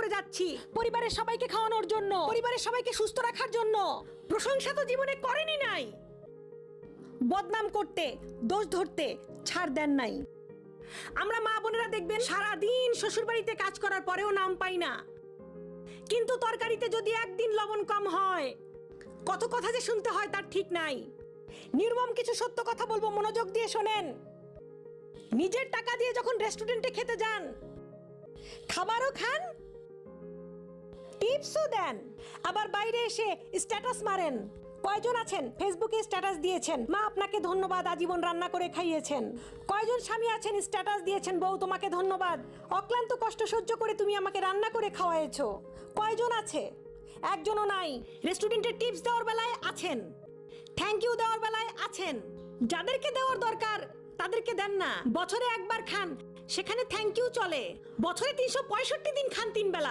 করে যাচ্ছি পরিবারের সবাইকে খাওয়ানোর জন্য, পরিবারের সবাইকে সুস্থ রাখার জন্য। প্রশংসা তো জীবনে করেনি নাই, বদনাম করতে, দোষ ধরতে ছাড় দেন নাই। আমরা মা বোনেরা দেখবেন সারাদিন শ্বশুর বাড়িতে কাজ করার পরেও নাম পাই না, কিন্তু তরকারিতে যদি একদিন লবণ কম হয় কত কথা যে শুনতে হয় তার ঠিক নাই। নির্মম কিছু সত্য কথা বলবো, মনোযোগ দিয়ে শোনেন। নিজের টাকা দিয়ে যখন রেস্টুরেন্টে খেতে যান, খাবারও খান, টিপসও দেন, আবার বাইরে এসে স্ট্যাটাস মারেন। কয়জন আছেন ফেসবুকে স্ট্যাটাস দিয়েছেন, মা আপনাকে ধন্যবাদ, আজীবন রান্না করে খাইয়েছেন। কয়জন স্বামী আছেন স্ট্যাটাস দিয়েছেন, বউ তোমাকে ধন্যবাদ, অক্লান্ত কষ্ট সহ্য করে তুমি আমাকে রান্না করে খাওয়াইছো। কয়জন আছে? একজনও নাই। রেস্টুরেন্টের টিপস দেওয়ার বেলায় আছেন, থ্যাংক ইউ দেওয়ার বেলায় আছেন। যাদেরকে দেওয়ার দরকার তাদেরকে দেন না। বছরে একবার খান, সেখানে থ্যাংক ইউ চলে। বছরে 365 দিন খান 3 বেলা,